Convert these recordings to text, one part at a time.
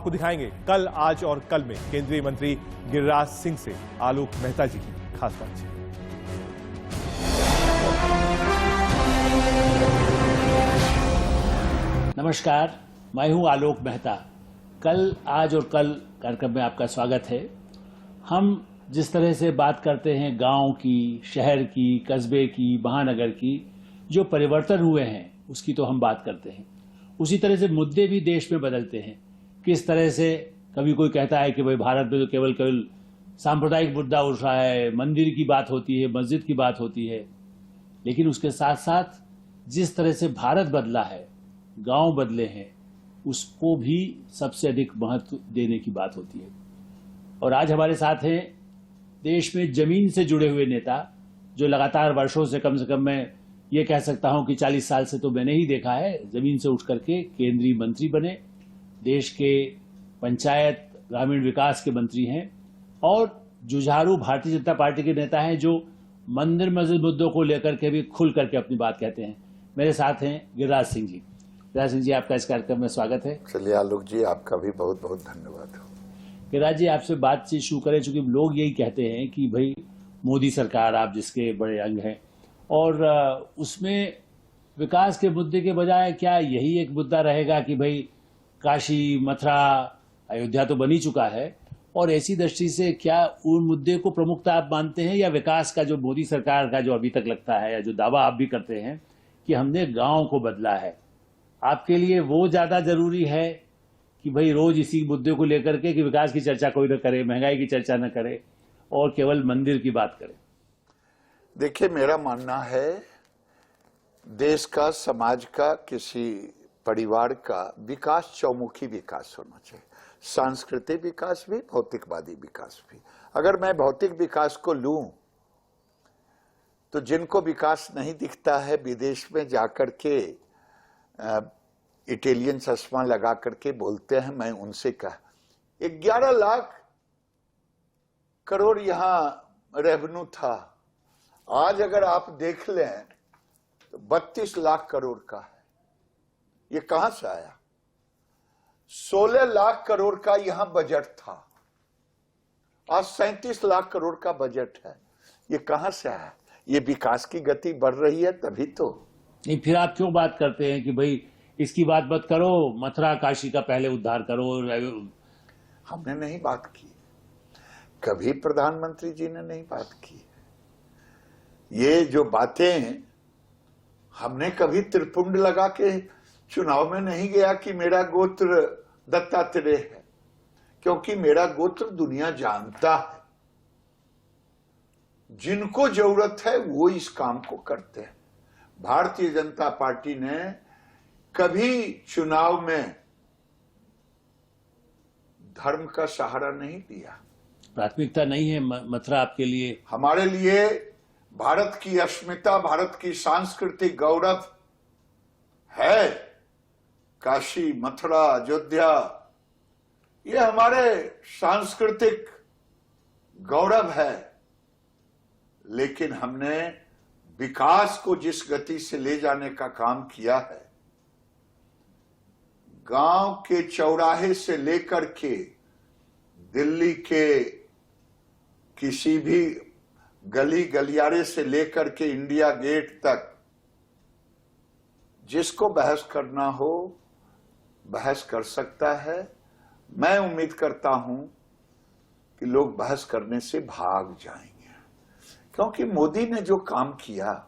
आपको दिखाएंगे कल, आज और कल में केंद्रीय मंत्री गिरिराज सिंह से आलोक मेहता जी की खास बातचीत। नमस्कार, मैं हूं आलोक मेहता। कल, आज और कल कार्यक्रम में आपका स्वागत है। हम जिस तरह से बात करते हैं गांव की, शहर की, कस्बे की, महानगर की, जो परिवर्तन हुए हैं उसकी तो हम बात करते हैं। उसी तरह से मुद्दे भी देश में बदलते हैं। किस तरह से कभी कोई कहता है कि भाई भारत में तो केवल सांप्रदायिक मुद्दा उठ रहा है, मंदिर की बात होती है, मस्जिद की बात होती है। लेकिन उसके साथ साथ जिस तरह से भारत बदला है, गांव बदले हैं, उसको भी सबसे अधिक महत्व देने की बात होती है। और आज हमारे साथ हैं देश में जमीन से जुड़े हुए नेता, जो लगातार वर्षों से कम मैं ये कह सकता हूं कि 40 साल से तो मैंने ही देखा है, जमीन से उठ करके केंद्रीय मंत्री बने, देश के पंचायत ग्रामीण विकास के मंत्री हैं और जुझारू भारतीय जनता पार्टी के नेता हैं, जो मंदिर मस्जिद मुद्दों को लेकर के भी खुल करके अपनी बात कहते हैं। मेरे साथ हैं गिरिराज सिंह जी। गिरिराज सिंह जी, आपका इस कार्यक्रम में स्वागत है। चलिए आलोक जी, आपका भी बहुत बहुत धन्यवाद। गिरिराज जी, आपसे बातचीत शुरू करें, चूंकि लोग यही कहते हैं कि भाई मोदी सरकार, आप जिसके बड़े अंग हैं, और उसमें विकास के मुद्दे के बजाय क्या यही एक मुद्दा रहेगा कि भाई काशी, मथुरा, अयोध्या तो बनी चुका है, और ऐसी दृष्टि से क्या उन मुद्दे को प्रमुखता आप मानते हैं, या विकास का जो मोदी सरकार का जो अभी तक लगता है, या जो दावा आप भी करते हैं कि हमने गांव को बदला है, आपके लिए वो ज्यादा जरूरी है कि भाई रोज इसी मुद्दे को लेकर के कि विकास की चर्चा कोई न करे, महंगाई की चर्चा न करे और केवल मंदिर की बात करे? देखिए, मेरा मानना है देश का, समाज का, किसी परिवार का विकास चौमुखी विकास होना चाहिए। सांस्कृतिक विकास भी, भौतिकवादी विकास भी। अगर मैं भौतिक विकास को लूं तो जिनको विकास नहीं दिखता है, विदेश में जाकर के इटालियन चश्मा लगा करके बोलते हैं, मैं उनसे कहा 11 लाख करोड़ यहां रेवेन्यू था, आज अगर आप देख लें तो 32 लाख करोड़ का है। ये कहां से आया? 16 लाख करोड़ का यहां बजट था, आज 37 लाख करोड़ का बजट है। ये कहां से आया? ये विकास की गति बढ़ रही है, तभी तो। नहीं, फिर आप क्यों बात करते हैं कि भाई इसकी बात मत करो, मथुरा काशी का पहले उद्धार करो? हमने नहीं बात की, कभी प्रधानमंत्री जी ने नहीं बात की। ये जो बातें, हमने कभी त्रिपुंड लगा के चुनाव में नहीं गया कि मेरा गोत्र दत्तात्रेय है, क्योंकि मेरा गोत्र दुनिया जानता है। जिनको जरूरत है वो इस काम को करते हैं। भारतीय जनता पार्टी ने कभी चुनाव में धर्म का सहारा नहीं लिया। प्राथमिकता नहीं है मथुरा आपके लिए? हमारे लिए भारत की अस्मिता, भारत की सांस्कृतिक गौरव है। काशी, मथुरा, अयोध्या, ये हमारे सांस्कृतिक गौरव है। लेकिन हमने विकास को जिस गति से ले जाने का काम किया है, गांव के चौराहे से लेकर के दिल्ली के किसी भी गली गलियारे से लेकर के इंडिया गेट तक, जिसको बहस करना हो बहस कर सकता है। मैं उम्मीद करता हूं कि लोग बहस करने से भाग जाएंगे, क्योंकि मोदी ने जो काम किया,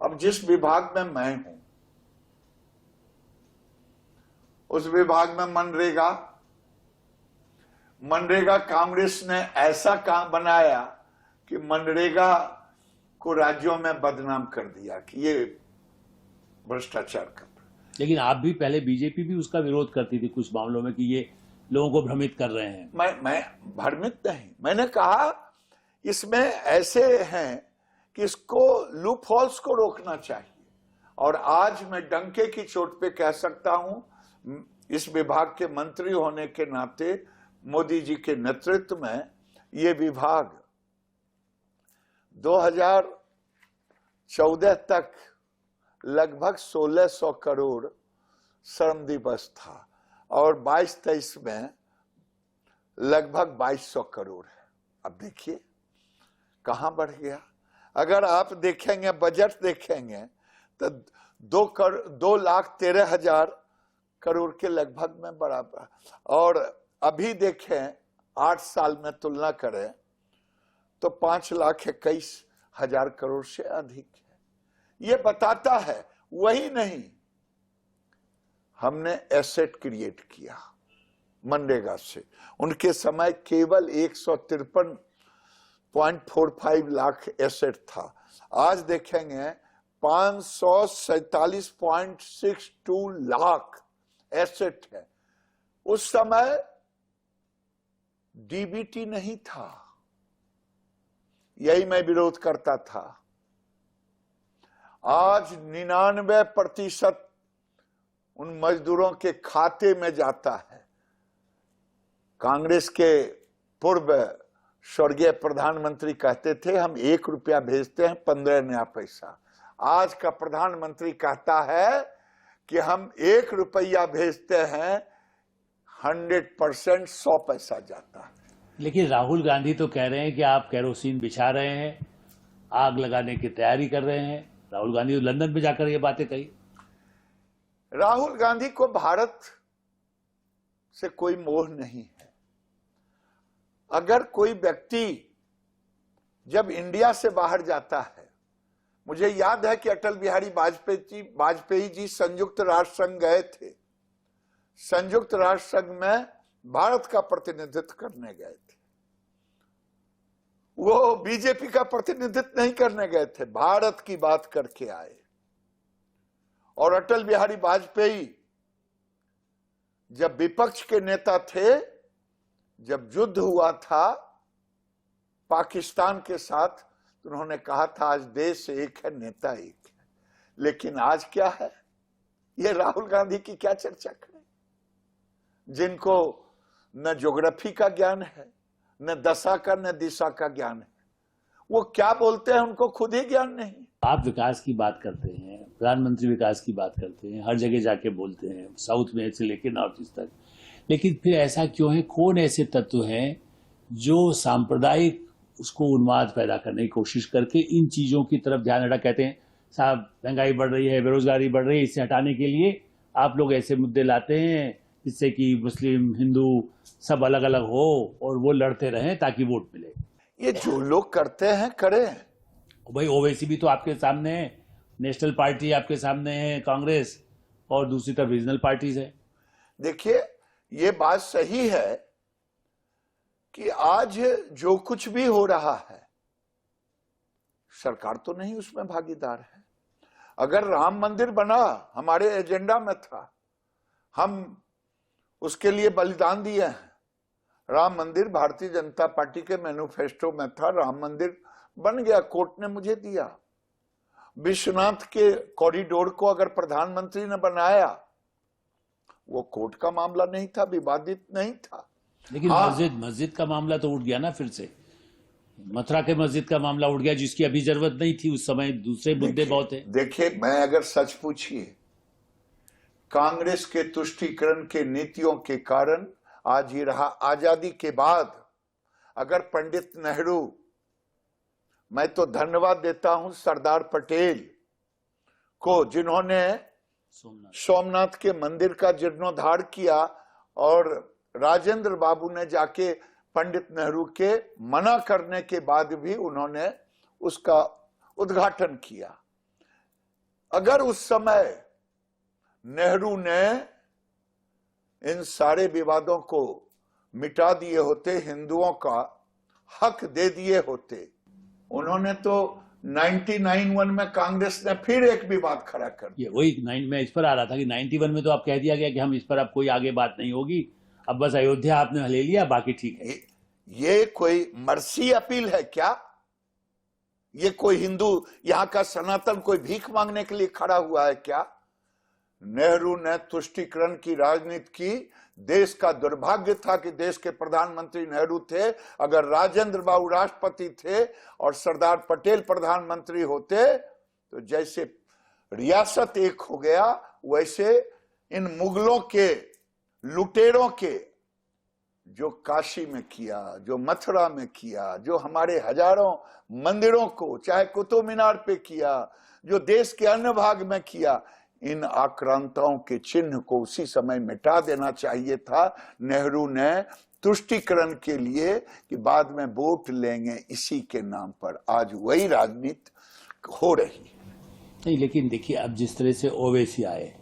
अब जिस विभाग में मैं हूं उस विभाग में मनरेगा कांग्रेस ने ऐसा काम बनाया कि मनरेगा को राज्यों में बदनाम कर दिया कि ये भ्रष्टाचार कर। लेकिन आप भी पहले, बीजेपी भी उसका विरोध करती थी कुछ मामलों में कि ये लोगों को भ्रमित कर रहे हैं। मैं भ्रमित नहीं, मैंने कहा इसमें ऐसे हैं कि इसको लूप होल्स को रोकना चाहिए। और आज मैं डंके की चोट पे कह सकता हूं, इस विभाग के मंत्री होने के नाते मोदी जी के नेतृत्व में ये विभाग 2014 तक लगभग 1600 करोड़ श्रम दिवस था। और 22-23 में लगभग 2200 करोड़ है। अब देखिए कहां बढ़ गया। अगर आप देखेंगे, बजट देखेंगे तो 2,13,000 करोड़ के लगभग में बराबर। और अभी देखें 8 साल में तुलना करें तो 5,21,000 करोड़ से अधिक है। ये बताता है, वही नहीं, हमने एसेट क्रिएट किया मनरेगा से। उनके समय केवल 153.45 लाख एसेट था, आज देखेंगे 547.62 लाख एसेट है। उस समय डीबीटी नहीं था, यही मैं विरोध करता था। आज 99% उन मजदूरों के खाते में जाता है। कांग्रेस के पूर्व स्वर्गीय प्रधानमंत्री कहते थे हम 1 रुपया भेजते हैं 15 नया पैसा। आज का प्रधानमंत्री कहता है कि हम 1 रुपया भेजते हैं 100% 100 पैसा जाता है। लेकिन राहुल गांधी तो कह रहे हैं कि आप केरोसिन बिछा रहे हैं, आग लगाने की तैयारी कर रहे हैं। राहुल गांधी तो लंदन में जाकर ये बातें कही। राहुल गांधी को भारत से कोई मोह नहीं है। अगर कोई व्यक्ति जब इंडिया से बाहर जाता है, मुझे याद है कि अटल बिहारी वाजपेयी जी संयुक्त राष्ट्र संघ गए थे। संयुक्त राष्ट्र संघ में भारत का प्रतिनिधित्व करने गए थे। वो बीजेपी का प्रतिनिधित्व नहीं करने गए थे, भारत की बात करके आए। और अटल बिहारी वाजपेयी जब विपक्ष के नेता थे, जब युद्ध हुआ था पाकिस्तान के साथ, तो उन्होंने कहा था आज देश एक है, नेता एक है। लेकिन आज क्या है, ये राहुल गांधी की क्या चर्चा करें, जिनको न ज्योग्राफी का ज्ञान है, न दशा का, न दिशा का ज्ञान है। वो क्या बोलते हैं उनको खुद ही ज्ञान नहीं। आप विकास की बात करते हैं, प्रधानमंत्री विकास की बात करते हैं, हर जगह जाके बोलते हैं, साउथ में से लेकर नॉर्थ ईस्ट तक। लेकिन फिर ऐसा क्यों है, कौन ऐसे तत्व हैं जो सांप्रदायिक उसको उन्माद पैदा करने की कोशिश करके इन चीजों की तरफ ध्यान हटा, कहते हैं साहब महंगाई बढ़ रही है, बेरोजगारी बढ़ रही है, इससे हटाने के लिए आप लोग ऐसे मुद्दे लाते हैं जिससे कि मुस्लिम हिंदू सब अलग अलग हो और वो लड़ते रहें ताकि वोट मिले। ये जो लोग करते हैं करें। भाई ओवैसी भी तो आपके सामने है, नेशनल पार्टी आपके सामने है कांग्रेस, और दूसरी तरफ रीजनल पार्टीज है। देखिए ये बात सही है कि आज जो कुछ भी हो रहा है सरकार तो नहीं उसमें भागीदार है। अगर राम मंदिर बना, हमारे एजेंडा में था, हम उसके लिए बलिदान दिए हैं। राम मंदिर भारतीय जनता पार्टी के मैनिफेस्टो में था, राम मंदिर बन गया, कोर्ट ने मुझे दिया। विश्वनाथ के कॉरिडोर को अगर प्रधानमंत्री ने बनाया, वो कोर्ट का मामला नहीं था, विवादित नहीं था। लेकिन मस्जिद का मामला तो उठ गया ना फिर से। मथुरा के मस्जिद का मामला उठ गया जिसकी अभी जरूरत नहीं थी, उस समय दूसरे मुद्दे बहुत है। देखिए मैं अगर सच पूछिए, कांग्रेस के तुष्टीकरण के नीतियों के कारण आज ये रहा। आजादी के बाद अगर पंडित नेहरू, मैं तो धन्यवाद देता हूं सरदार पटेल को जिन्होंने सोमनाथ के मंदिर का जीर्णोद्धार किया, और राजेंद्र बाबू ने जाके पंडित नेहरू के मना करने के बाद भी उन्होंने उसका उद्घाटन किया। अगर उस समय नेहरू ने इन सारे विवादों को मिटा दिए होते, हिंदुओं का हक दे दिए होते, उन्होंने तो 99 में कांग्रेस ने फिर एक विवाद खड़ा कर दिया। वही मैं इस पर आ रहा था कि 91 में तो आप कह दिया गया कि हम इस पर अब कोई आगे बात नहीं होगी, अब बस अयोध्या आपने ले लिया, बाकी ठीक है। ये कोई मर्सी अपील है क्या? ये कोई हिंदू यहां का सनातन कोई भीख मांगने के लिए खड़ा हुआ है क्या? नेहरू ने तुष्टीकरण की राजनीति की। देश का दुर्भाग्य था कि देश के प्रधानमंत्री नेहरू थे। अगर राजेंद्र बाबू राष्ट्रपति थे और सरदार पटेल प्रधानमंत्री होते तो जैसे रियासत एक हो गया, वैसे इन मुगलों के लुटेरों के जो काशी में किया, जो मथुरा में किया, जो हमारे हजारों मंदिरों को चाहे कुतुब मीनार पे किया, जो देश के अन्य भाग में किया, इन आक्रांताओं के चिन्ह को उसी समय मिटा देना चाहिए था। नेहरू ने तुष्टीकरण के लिए कि बाद में वोट लेंगे इसी के नाम पर, आज वही राजनीति हो रही है। नहीं, लेकिन देखिए अब जिस तरह से ओवैसी आए,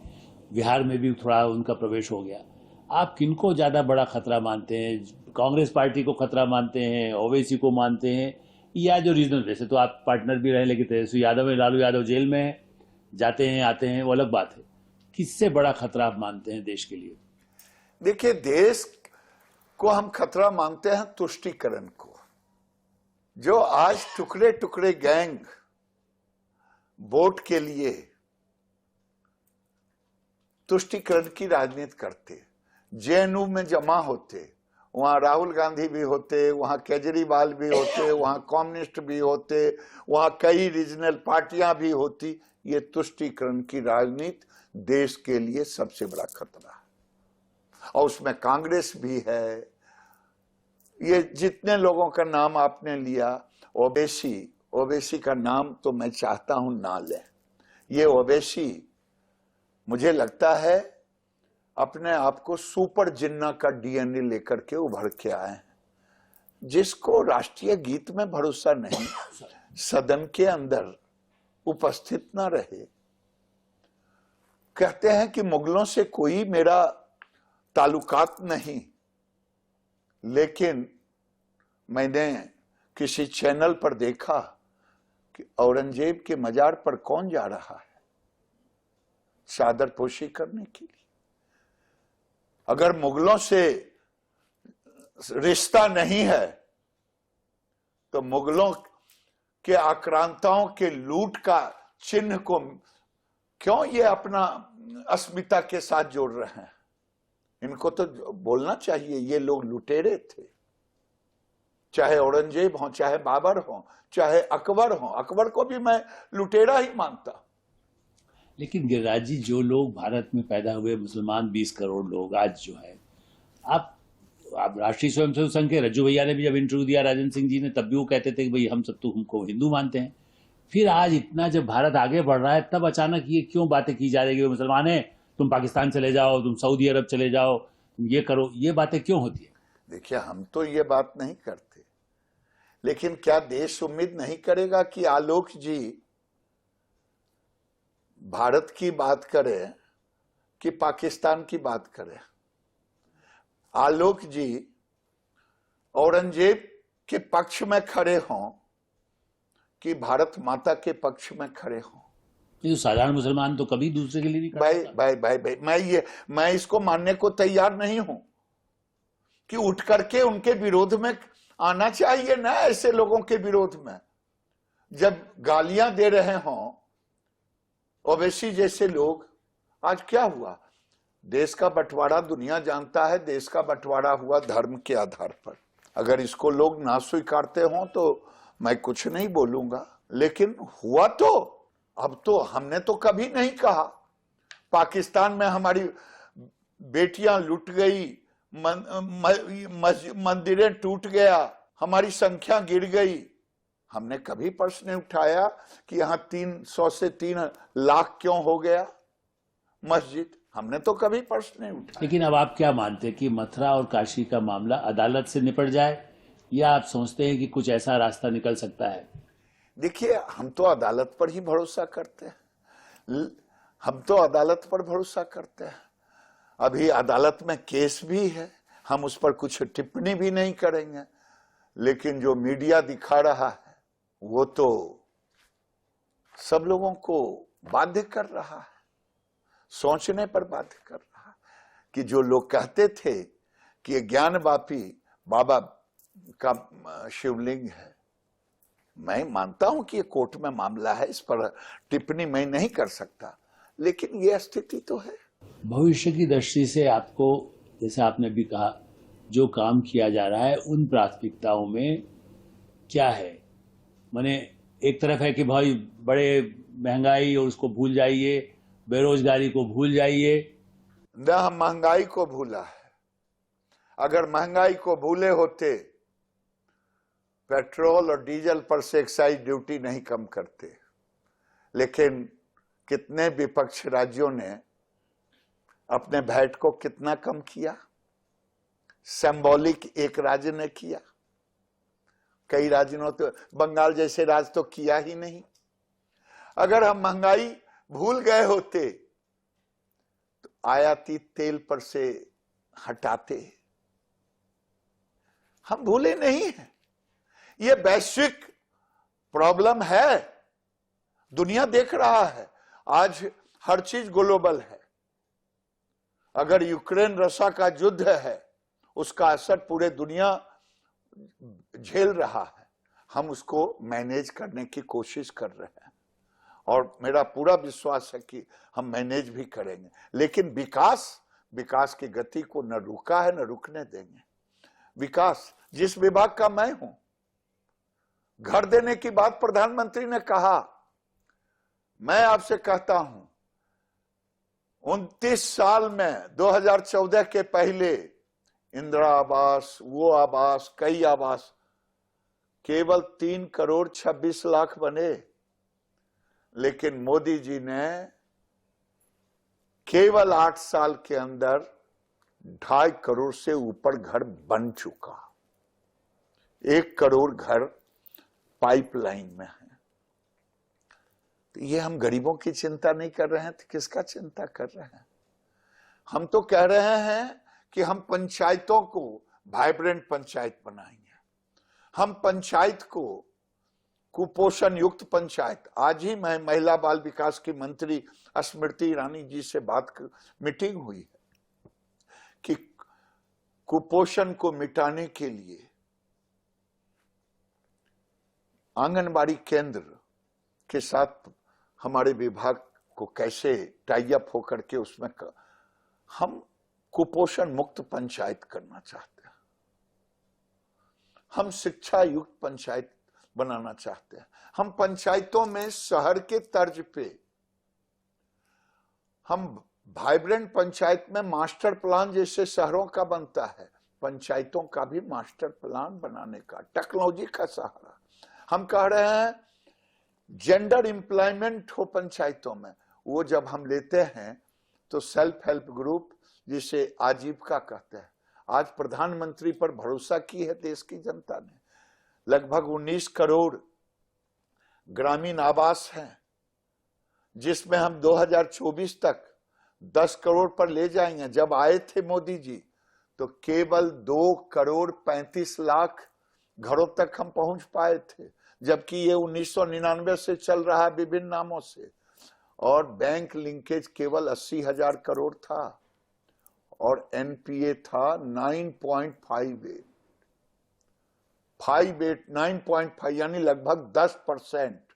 बिहार में भी थोड़ा उनका प्रवेश हो गया, आप किनको ज्यादा बड़ा खतरा मानते हैं? कांग्रेस पार्टी को खतरा मानते हैं, ओवैसी को मानते हैं, या जो रीजनल? वैसे तो आप पार्टनर भी रहे, लेकिन तेजस्वी यादव है, लालू यादव जेल में है, जाते हैं आते हैं, वो अलग बात है। किससे बड़ा खतरा आप मानते हैं देश के लिए? देखिए, देश को हम खतरा मानते हैं तुष्टीकरण को, जो आज टुकड़े टुकड़े गैंग वोट के लिए तुष्टीकरण की राजनीति करते, जेएनयू में जमा होते, वहां राहुल गांधी भी होते, वहां केजरीवाल भी होते, वहां कम्युनिस्ट भी होते, वहां कई रीजनल पार्टियां भी होती। ये तुष्टीकरण की राजनीति देश के लिए सबसे बड़ा खतरा है, और उसमें कांग्रेस भी है। ये जितने लोगों का नाम आपने लिया, ओवैसी का नाम तो मैं चाहता हूं ना लें। ये ओवैसी मुझे लगता है अपने आप को सुपर जिन्ना का डीएनए लेकर के उभर के आए हैं, जिसको राष्ट्रीय गीत में भरोसा नहीं, सदन के अंदर उपस्थित ना रहे। कहते हैं कि मुगलों से कोई मेरा ताल्लुकात नहीं, लेकिन मैंने किसी चैनल पर देखा कि औरंगजेब के मजार पर कौन जा रहा है चादर पोशी करने के लिए। अगर मुगलों से रिश्ता नहीं है तो मुगलों के आक्रांताओं के लूट का चिन्ह को क्यों ये अपना अस्मिता के साथ जोड़ रहे हैं? इनको तो बोलना चाहिए ये लोग लुटेरे थे, चाहे औरंगजेब हो, चाहे बाबर हो, चाहे अकबर हो। अकबर को भी मैं लुटेरा ही मानता। लेकिन गिरिराज जी, जो लोग भारत में पैदा हुए मुसलमान 20 करोड़ लोग आज जो है, आप राष्ट्रीय स्वयंसेवक संघ के रज्जू भैया ने भी जब इंटरव्यू दिया राजन सिंह जी ने, तब भी वो कहते थे कि भाई हम सब तो हमको हिंदू मानते हैं। फिर आज इतना जब भारत आगे बढ़ रहा है, तब अचानक ये क्यों बातें की जा रही है? मुसलमान है, तुम पाकिस्तान चले जाओ, तुम सऊदी अरब चले जाओ, तुम ये करो, ये बातें क्यों होती है? देखिए, हम तो ये बात नहीं करते, लेकिन क्या देश उम्मीद नहीं करेगा कि आलोक जी भारत की बात करें कि पाकिस्तान की बात करें? आलोक जी औरंगजेब के पक्ष में खड़े हों कि भारत माता के पक्ष में खड़े हों? ये तो साधारण मुसलमान तो कभी दूसरे के लिए नहीं करता। भाई, मैं इसको मानने को तैयार नहीं हूं कि उठ करके उनके विरोध में आना चाहिए ना। ऐसे लोगों के विरोध में जब गालियां दे रहे हों ओवैसी जैसे लोग, आज क्या हुआ? देश का बंटवारा दुनिया जानता है, देश का बंटवारा हुआ धर्म के आधार पर। अगर इसको लोग ना स्वीकारते हों तो मैं कुछ नहीं बोलूंगा, लेकिन हुआ तो अब तो हमने तो कभी नहीं कहा पाकिस्तान में हमारी बेटियां लुट गई, मंदिरें टूट गया, हमारी संख्या गिर गई। हमने कभी प्रश्न नहीं उठाया कि यहां 300 से 3 लाख क्यों हो गया मस्जिद। हमने तो कभी प्रश्न नहीं उठाया। लेकिन अब आप क्या मानते हैं कि मथुरा और काशी का मामला अदालत से निपट जाए, या आप समझते हैं कि कुछ ऐसा रास्ता निकल सकता है? देखिए, हम तो अदालत पर ही भरोसा करते हैं, हम तो अदालत पर भरोसा करते हैं। अभी अदालत में केस भी है, हम उस पर कुछ टिप्पणी भी नहीं करेंगे, लेकिन जो मीडिया दिखा रहा है वो तो सब लोगों को बाध्य कर रहा है, सोचने पर बाध्य कर रहा है कि जो लोग कहते थे कि ये ज्ञानवापी बाबा का शिवलिंग है, मैं मानता हूं कि ये कोर्ट में मामला है, इस पर टिप्पणी मैं नहीं कर सकता, लेकिन ये स्थिति तो है। भविष्य की दृष्टि से आपको, जैसे आपने भी कहा, जो काम किया जा रहा है उन प्राथमिकताओं में क्या है? माने एक तरफ है कि भाई बड़े महंगाई और उसको भूल जाइए, बेरोजगारी को भूल जाइए। न हम महंगाई को भूला है। अगर महंगाई को भूले होते पेट्रोल और डीजल पर से एक्साइज ड्यूटी नहीं कम करते। लेकिन कितने विपक्ष राज्यों ने अपने वैट को कितना कम किया? सिंबॉलिक एक राज्य ने किया, कई राज्यों ने तो, बंगाल जैसे राज्य तो किया ही नहीं। अगर हम महंगाई भूल गए होते तो आयाती तेल पर से हटाते। हम भूले नहीं हैं। ये वैश्विक प्रॉब्लम है, दुनिया देख रहा है। आज हर चीज ग्लोबल है। अगर यूक्रेन रशिया का युद्ध है, उसका असर पूरे दुनिया झेल रहा है। हम उसको मैनेज करने की कोशिश कर रहे हैं और मेरा पूरा विश्वास है कि हम मैनेज भी करेंगे। लेकिन विकास की गति को न रुका है, न रुकने देंगे। विकास, जिस विभाग का मैं हूं, घर देने की बात प्रधानमंत्री ने कहा। मैं आपसे कहता हूं, 29 साल में 2014 के पहले इंदिरा आवास, वो आवास, कई आवास, केवल 3 करोड़ 26 लाख बने। लेकिन मोदी जी ने केवल 8 साल के अंदर 2.5 करोड़ से ऊपर घर बन चुका। 1 करोड़ घर पाइपलाइन में है। तो ये हम गरीबों की चिंता नहीं कर रहे हैं तो किसका चिंता कर रहे हैं? हम तो कह रहे हैं कि हम पंचायतों को वाइब्रेंट पंचायत बनाएंगे। हम पंचायत को कुपोषण युक्त पंचायत, आज ही मैं महिला बाल विकास की मंत्री स्मृति ईरानी जी से मीटिंग हुई है कि कुपोषण को मिटाने के लिए आंगनबाड़ी केंद्र के साथ हमारे विभाग को कैसे टाई अप होकर के उसमें हम कुपोषण मुक्त पंचायत करना चाहते हैं। हम शिक्षा युक्त पंचायत बनाना चाहते हैं। हम पंचायतों में शहर के तर्ज पे हम वाइब्रेंट पंचायत में मास्टर प्लान जैसे शहरों का बनता है, पंचायतों का भी मास्टर प्लान बनाने का, टेक्नोलॉजी का सहारा। हम कह रहे हैं जेंडर एम्प्लॉयमेंट हो पंचायतों में। वो जब हम लेते हैं तो सेल्फ हेल्प ग्रुप, जिसे आजीविका कहते हैं, आज प्रधानमंत्री पर भरोसा की है देश की जनता ने। लगभग 19 करोड़ ग्रामीण आवास हैं, जिसमें हम 2024 तक 10 करोड़ पर ले जाएंगे। जब आए थे मोदी जी तो केवल 2 करोड़ 35 लाख घरों तक हम पहुंच पाए थे, जबकि ये 1999 से चल रहा है विभिन्न नामों से। और बैंक लिंकेज केवल 80,000 करोड़ था और एनपीए था 9.58, 9.5 यानी लगभग 10%।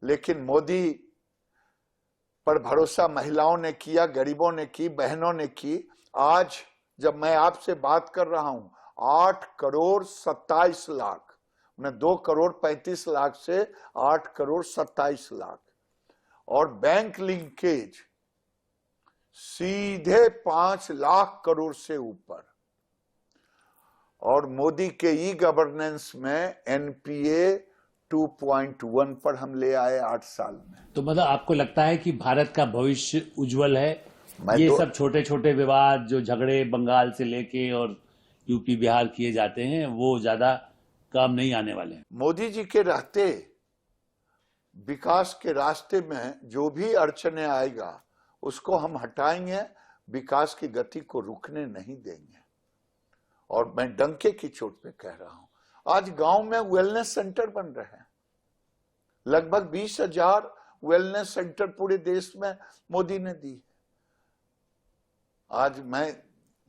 लेकिन मोदी पर भरोसा महिलाओं ने किया, गरीबों ने की, बहनों ने की। आज जब मैं आपसे बात कर रहा हूं 8 करोड़ 27 लाख, मैं 2 करोड़ 35 लाख से 8 करोड़ 27 लाख, और बैंक लिंकेज सीधे 5 लाख करोड़ से ऊपर। और मोदी के ई गवर्नेंस में एनपीए 2.1 पर हम ले आए 8 साल में। तो मतलब आपको लगता है कि भारत का भविष्य उज्जवल है? ये सब छोटे छोटे विवाद जो झगड़े बंगाल से लेके और यूपी बिहार किए जाते हैं वो ज्यादा काम नहीं आने वाले हैं? मोदी जी के रहते विकास के रास्ते में जो भी अड़चने आएगा उसको हम हटाएंगे, विकास की गति को रुकने नहीं देंगे। और मैं डंके की चोट पे कह रहा हूं, आज गांव में वेलनेस सेंटर बन रहे हैं। लगभग 20,000 वेलनेस सेंटर पूरे देश में मोदी ने दी। आज मैं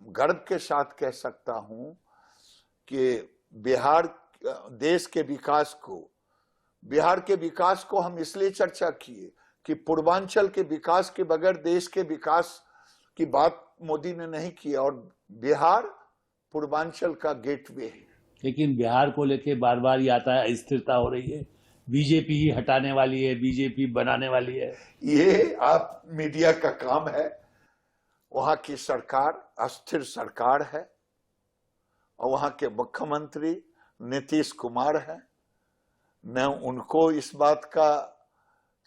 गर्व के साथ कह सकता हूं कि देश के विकास को, बिहार के विकास को हम इसलिए चर्चा किए कि पूर्वांचल के विकास के बगैर देश के विकास की बात मोदी ने नहीं की, और बिहार पूर्वांचल का गेटवे है। लेकिन बिहार को लेके बार बार ये आता है अस्थिरता हो रही है, बीजेपी ही हटाने वाली है, बीजेपी बनाने वाली है। ये आप मीडिया का काम है। वहां की सरकार अस्थिर सरकार है और वहां के मुख्यमंत्री नीतीश कुमार हैं। न उनको इस बात का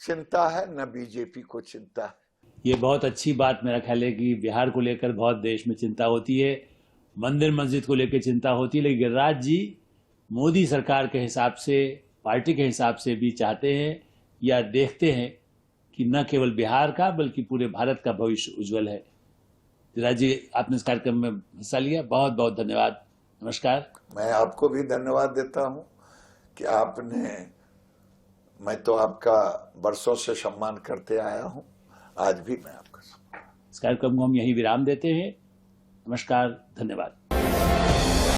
चिंता है न बीजेपी को चिंता है। ये बहुत अच्छी बात मेरा ख्याल है कि बिहार को लेकर बहुत देश में चिंता होती है, मंदिर मस्जिद को लेकर चिंता होती है, लेकिन गिरिराज जी मोदी सरकार के हिसाब से, पार्टी के हिसाब से भी चाहते हैं या देखते हैं कि न केवल बिहार का बल्कि पूरे भारत का भविष्य उज्जवल है। गिरिराज जी, आपने इस कार्यक्रम में हिस्सा लिया, बहुत बहुत धन्यवाद। नमस्कार। मैं आपको भी धन्यवाद देता हूं कि मैं तो आपका बरसों से सम्मान करते आया हूं, आज भी मैं आपका सम्मान। इस कार्यक्रम को हम यहीं विराम देते हैं। नमस्कार, धन्यवाद।